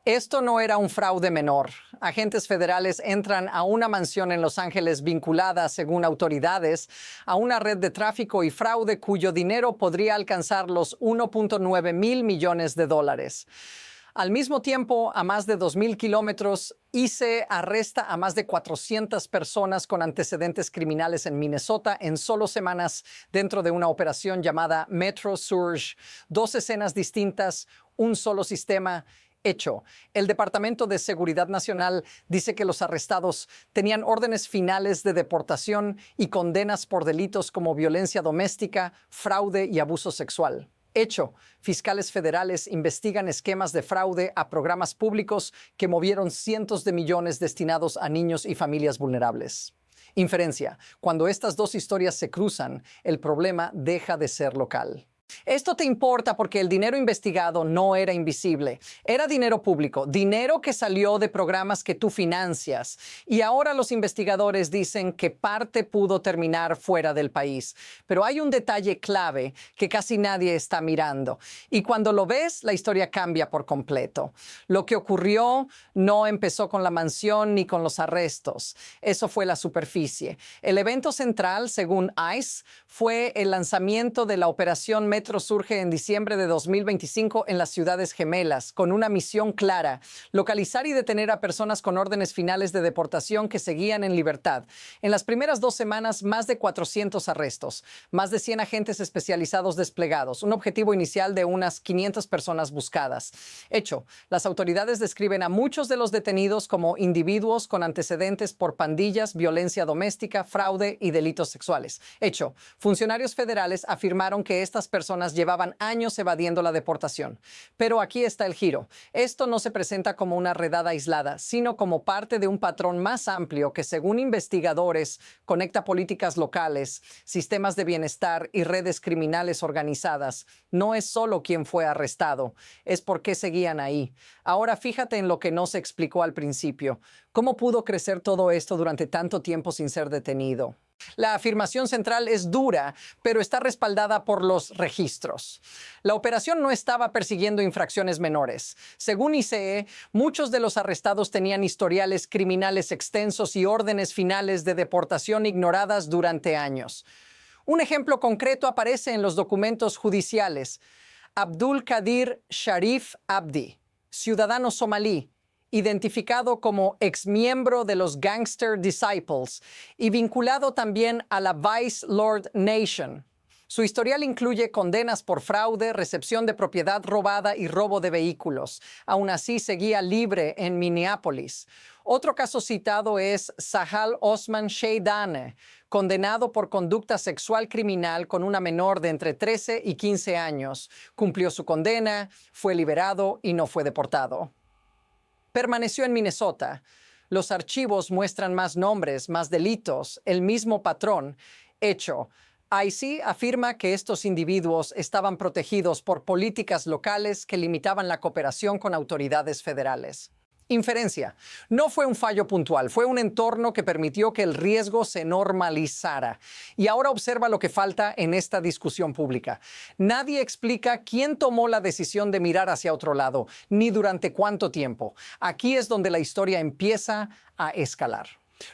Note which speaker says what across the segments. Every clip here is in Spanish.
Speaker 1: Esto no era un fraude menor. Agentes federales entran a una mansión en Los Ángeles vinculada, según autoridades, a una red de tráfico y fraude cuyo dinero podría alcanzar los 1.9 mil millones de dólares. Al mismo tiempo, a más de 2,000 kilómetros, ICE arresta a más de 400 personas con antecedentes criminales en Minnesota en solo semanas dentro de una operación llamada Metro Surge. 2 escenas distintas, un solo sistema. Hecho. El Departamento de Seguridad Nacional dice que los arrestados tenían órdenes finales de deportación y condenas por delitos como violencia doméstica, fraude y abuso sexual. Hecho. Fiscales federales investigan esquemas de fraude a programas públicos que movieron cientos de millones destinados a niños y familias vulnerables. Inferencia. Cuando estas dos historias se cruzan, el problema deja de ser local. Esto te importa porque el dinero investigado no era invisible. Era dinero público, dinero que salió de programas que tú financias. Y ahora los investigadores dicen que parte pudo terminar fuera del país. Pero hay un detalle clave que casi nadie está mirando. Y cuando lo ves, la historia cambia por completo. Lo que ocurrió no empezó con la mansión ni con los arrestos. Eso fue la superficie. El evento central, según ICE, fue el lanzamiento de la operación Metro Surge en diciembre de 2025 en las ciudades gemelas, con una misión clara: localizar y detener a personas con órdenes finales de deportación que seguían en libertad. En las primeras 2 semanas, más de 400 arrestos, más de 100 agentes especializados desplegados, un objetivo inicial de unas 500 personas buscadas. Hecho, las autoridades describen a muchos de los detenidos como individuos con antecedentes por pandillas, violencia doméstica, fraude y delitos sexuales. Hecho, funcionarios federales afirmaron que estas personas llevaban años evadiendo la deportación. Pero aquí está el giro. Esto no se presenta como una redada aislada, sino como parte de un patrón más amplio que, según investigadores, conecta políticas locales, sistemas de bienestar y redes criminales organizadas. No es solo quién fue arrestado, es por qué seguían ahí. Ahora fíjate en lo que no se explicó al principio. ¿Cómo pudo crecer todo esto durante tanto tiempo sin ser detenido? La afirmación central es dura, pero está respaldada por los registros. La operación no estaba persiguiendo infracciones menores. Según ICE, muchos de los arrestados tenían historiales criminales extensos y órdenes finales de deportación ignoradas durante años. Un ejemplo concreto aparece en los documentos judiciales. Abdul Qadir Sharif Abdi, ciudadano somalí, identificado como exmiembro de los Gangster Disciples y vinculado también a la Vice Lord Nation. Su historial incluye condenas por fraude, recepción de propiedad robada y robo de vehículos. Aún así, seguía libre en Minneapolis. Otro caso citado es Sahal Osman Sheidane, condenado por conducta sexual criminal con una menor de entre 13 y 15 años. Cumplió su condena, fue liberado y no fue deportado. Permaneció en Minnesota. Los archivos muestran más nombres, más delitos, el mismo patrón. Hecho. ICE afirma que estos individuos estaban protegidos por políticas locales que limitaban la cooperación con autoridades federales. Inferencia. No fue un fallo puntual, fue un entorno que permitió que el riesgo se normalizara. Y ahora observa lo que falta en esta discusión pública. Nadie explica quién tomó la decisión de mirar hacia otro lado, ni durante cuánto tiempo. Aquí es donde la historia empieza a escalar.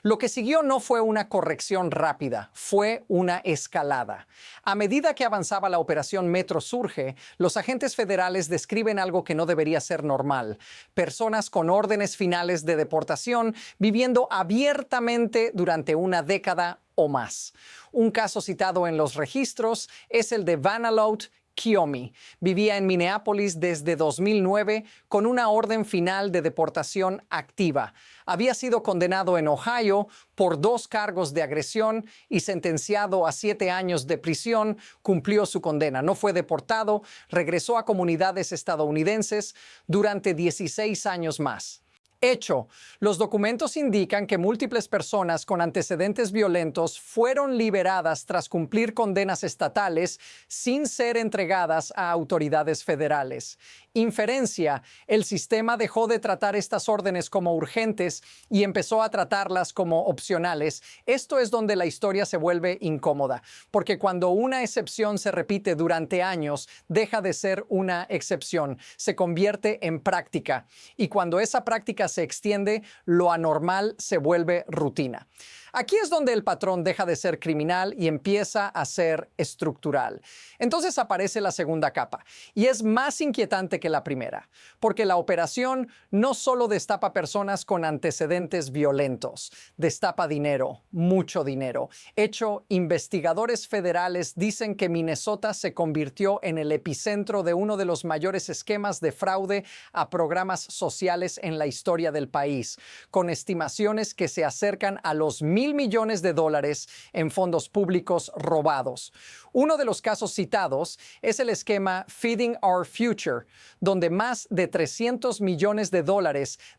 Speaker 1: Lo que siguió no fue una corrección rápida, fue una escalada. A medida que avanzaba la operación Metro Surge, los agentes federales describen algo que no debería ser normal: personas con órdenes finales de deportación viviendo abiertamente durante una década o más. Un caso citado en los registros es el de Vanalot Kiomi. Vivía en Minneapolis desde 2009 con una orden final de deportación activa. Había sido condenado en Ohio por 2 cargos de agresión y sentenciado a 7 años de prisión. Cumplió su condena. No fue deportado, regresó a comunidades estadounidenses durante 16 años más. Hecho, los documentos indican que múltiples personas con antecedentes violentos fueron liberadas tras cumplir condenas estatales sin ser entregadas a autoridades federales. Inferencia, el sistema dejó de tratar estas órdenes como urgentes y empezó a tratarlas como opcionales. Esto es donde la historia se vuelve incómoda, porque cuando una excepción se repite durante años, deja de ser una excepción, se convierte en práctica. Y cuando esa práctica se extiende, lo anormal se vuelve rutina. Aquí es donde el patrón deja de ser criminal y empieza a ser estructural. Entonces aparece la segunda capa, y es más inquietante que la primera, porque la operación no solo destapa personas con antecedentes violentos, destapa dinero, mucho dinero. Hecho, investigadores federales dicen que Minnesota se convirtió en el epicentro de uno de los mayores esquemas de fraude a programas sociales en la historia del país, con estimaciones que se acercan a los $1,000 millones en fondos públicos robados. Uno de los casos citados es el esquema Feeding Our Future, donde más de $300 millones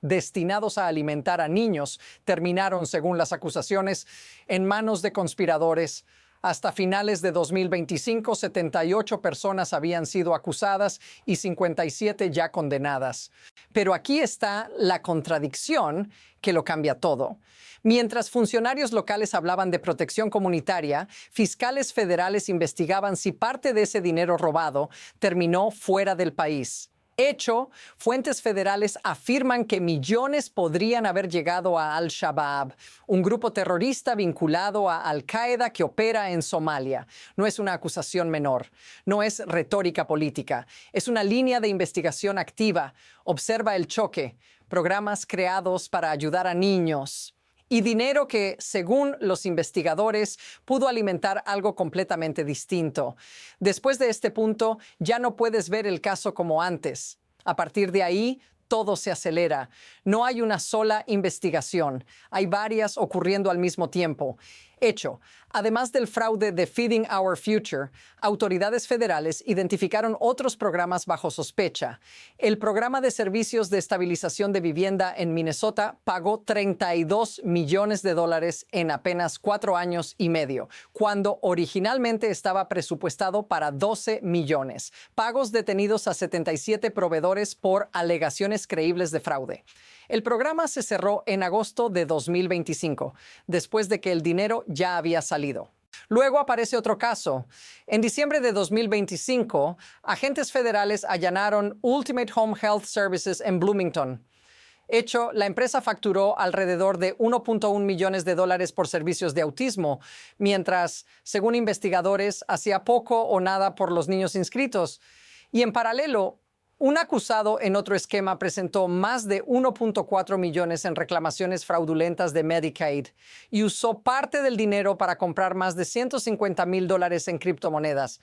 Speaker 1: destinados a alimentar a niños terminaron, según las acusaciones, en manos de conspiradores. Hasta finales de 2025, 78 personas habían sido acusadas y 57 ya condenadas. Pero aquí está la contradicción que lo cambia todo. Mientras funcionarios locales hablaban de protección comunitaria, fiscales federales investigaban si parte de ese dinero robado terminó fuera del país. Hecho, fuentes federales afirman que millones podrían haber llegado a Al-Shabaab, un grupo terrorista vinculado a Al-Qaeda que opera en Somalia. No es una acusación menor, no es retórica política, es una línea de investigación activa. Observa el choque, programas creados para ayudar a niños y dinero que, según los investigadores, pudo alimentar algo completamente distinto. Después de este punto, ya no puedes ver el caso como antes. A partir de ahí, todo se acelera. No hay una sola investigación. Hay varias ocurriendo al mismo tiempo. Hecho, además del fraude de Feeding Our Future, autoridades federales identificaron otros programas bajo sospecha. El programa de servicios de estabilización de vivienda en Minnesota pagó $32 millones en apenas 4 años y medio, cuando originalmente estaba presupuestado para 12 millones. Pagos detenidos a 77 proveedores por alegaciones creíbles de fraude. El programa se cerró en agosto de 2025, después de que el dinero ya había salido. Luego aparece otro caso. En diciembre de 2025, agentes federales allanaron Ultimate Home Health Services en Bloomington. Hecho, la empresa facturó alrededor de $1.1 millones por servicios de autismo, mientras, según investigadores, hacía poco o nada por los niños inscritos. Y en paralelo, un acusado en otro esquema presentó más de 1.4 millones en reclamaciones fraudulentas de Medicaid y usó parte del dinero para comprar más de $150,000 en criptomonedas.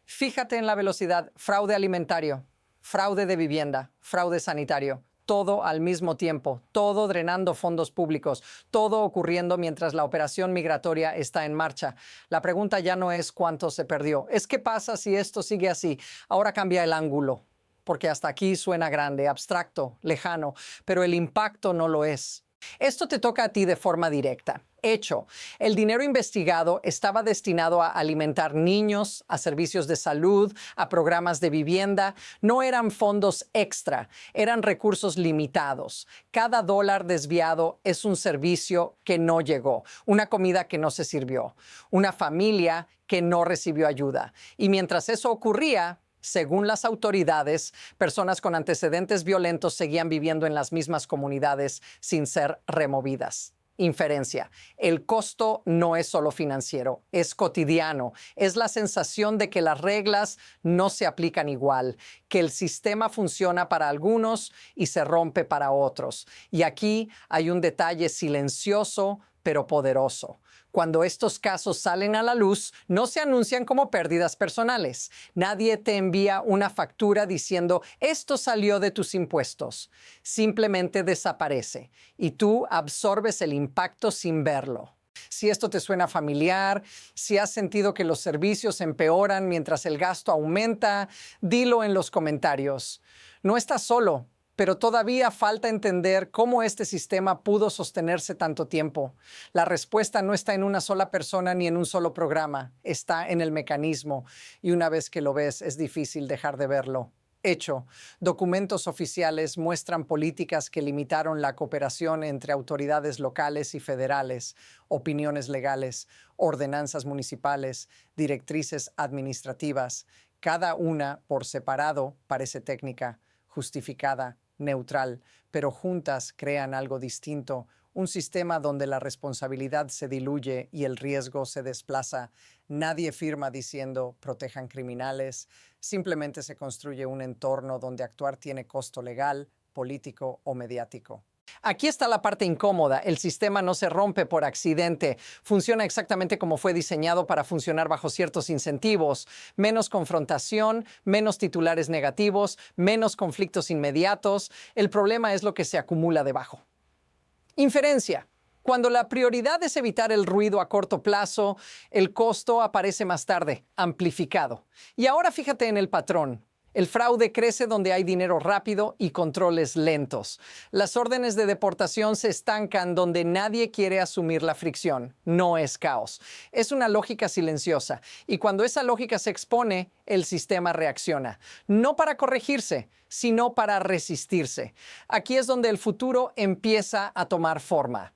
Speaker 1: Fíjate en la velocidad: fraude alimentario, fraude de vivienda, fraude sanitario. Todo al mismo tiempo, todo drenando fondos públicos, todo ocurriendo mientras la operación migratoria está en marcha. La pregunta ya no es cuánto se perdió, es qué pasa si esto sigue así. Ahora cambia el ángulo, porque hasta aquí suena grande, abstracto, lejano, pero el impacto no lo es. Esto te toca a ti de forma directa. Hecho, el dinero investigado estaba destinado a alimentar niños, a servicios de salud, a programas de vivienda. No eran fondos extra, eran recursos limitados. Cada dólar desviado es un servicio que no llegó, una comida que no se sirvió, una familia que no recibió ayuda. Y mientras eso ocurría, según las autoridades, personas con antecedentes violentos seguían viviendo en las mismas comunidades sin ser removidas. Inferencia: el costo no es solo financiero, es cotidiano. Es la sensación de que las reglas no se aplican igual, que el sistema funciona para algunos y se rompe para otros. Y aquí hay un detalle silencioso pero poderoso. Cuando estos casos salen a la luz, no se anuncian como pérdidas personales. Nadie te envía una factura diciendo esto salió de tus impuestos. Simplemente desaparece y tú absorbes el impacto sin verlo. Si esto te suena familiar, si has sentido que los servicios empeoran mientras el gasto aumenta, dilo en los comentarios. No estás solo, pero todavía falta entender cómo este sistema pudo sostenerse tanto tiempo. La respuesta no está en una sola persona ni en un solo programa, está en el mecanismo, y una vez que lo ves es difícil dejar de verlo. Hecho, documentos oficiales muestran políticas que limitaron la cooperación entre autoridades locales y federales, opiniones legales, ordenanzas municipales, directrices administrativas. Cada una por separado parece técnica, justificada, neutral, pero juntas crean algo distinto, un sistema donde la responsabilidad se diluye y el riesgo se desplaza. Nadie firma diciendo protejan criminales, simplemente se construye un entorno donde actuar tiene costo legal, político o mediático. Aquí está la parte incómoda. El sistema no se rompe por accidente. Funciona exactamente como fue diseñado para funcionar bajo ciertos incentivos. Menos confrontación, menos titulares negativos, menos conflictos inmediatos. El problema es lo que se acumula debajo. Inferencia. Cuando la prioridad es evitar el ruido a corto plazo, el costo aparece más tarde, amplificado. Y ahora fíjate en el patrón. El fraude crece donde hay dinero rápido y controles lentos. Las órdenes de deportación se estancan donde nadie quiere asumir la fricción. No es caos. Es una lógica silenciosa. Y cuando esa lógica se expone, el sistema reacciona. No para corregirse, sino para resistirse. Aquí es donde el futuro empieza a tomar forma.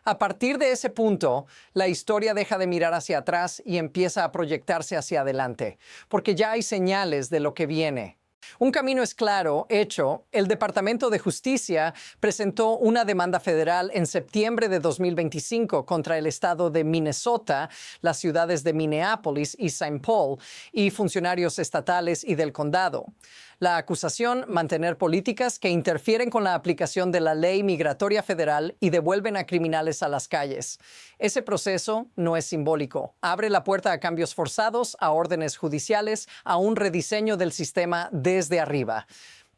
Speaker 1: A partir de ese punto, la historia deja de mirar hacia atrás y empieza a proyectarse hacia adelante, porque ya hay señales de lo que viene. Un camino es claro, hecho. El Departamento de Justicia presentó una demanda federal en septiembre de 2025 contra el estado de Minnesota, las ciudades de Minneapolis y Saint Paul, y funcionarios estatales y del condado. La acusación, mantener políticas que interfieren con la aplicación de la ley migratoria federal y devuelven a criminales a las calles. Ese proceso no es simbólico. Abre la puerta a cambios forzados, a órdenes judiciales, a un rediseño del sistema desde arriba.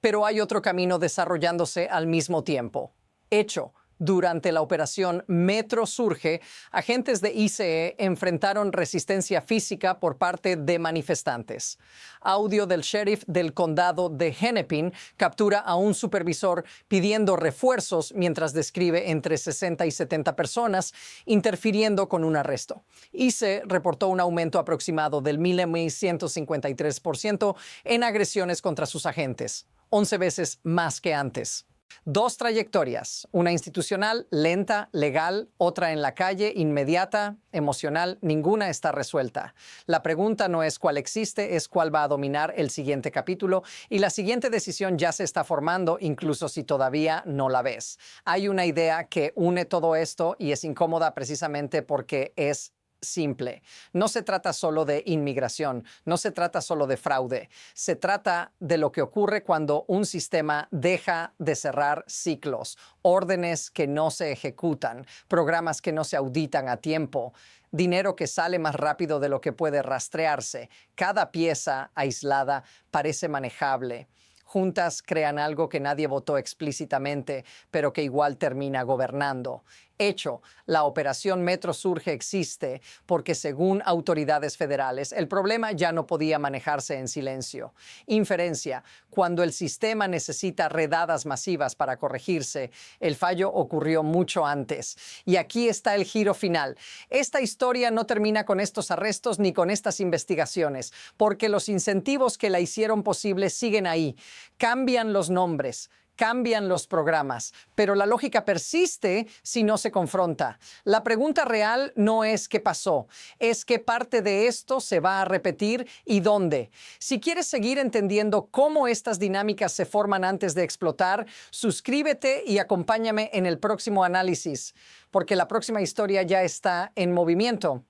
Speaker 1: Pero hay otro camino desarrollándose al mismo tiempo. Hecho. Durante la operación Metro Surge, agentes de ICE enfrentaron resistencia física por parte de manifestantes. Audio del sheriff del condado de Hennepin captura a un supervisor pidiendo refuerzos mientras describe entre 60 y 70 personas, interfiriendo con un arresto. ICE reportó un aumento aproximado del 1.153% en agresiones contra sus agentes, 11 veces más que antes. Dos trayectorias, una institucional, lenta, legal, otra en la calle, inmediata, emocional, ninguna está resuelta. La pregunta no es cuál existe, es cuál va a dominar el siguiente capítulo y la siguiente decisión ya se está formando, incluso si todavía no la ves. Hay una idea que une todo esto y es incómoda precisamente porque es simple. No se trata solo de inmigración, no se trata solo de fraude, se trata de lo que ocurre cuando un sistema deja de cerrar ciclos, órdenes que no se ejecutan, programas que no se auditan a tiempo, dinero que sale más rápido de lo que puede rastrearse. Cada pieza aislada parece manejable. Juntas crean algo que nadie votó explícitamente, pero que igual termina gobernando. Hecho, la operación Metro Surge existe porque, según autoridades federales, el problema ya no podía manejarse en silencio. Inferencia, cuando el sistema necesita redadas masivas para corregirse, el fallo ocurrió mucho antes. Y aquí está el giro final. Esta historia no termina con estos arrestos ni con estas investigaciones, porque los incentivos que la hicieron posible siguen ahí. Cambian los nombres. Cambian los programas, pero la lógica persiste si no se confronta. La pregunta real no es qué pasó, es qué parte de esto se va a repetir y dónde. Si quieres seguir entendiendo cómo estas dinámicas se forman antes de explotar, suscríbete y acompáñame en el próximo análisis, porque la próxima historia ya está en movimiento.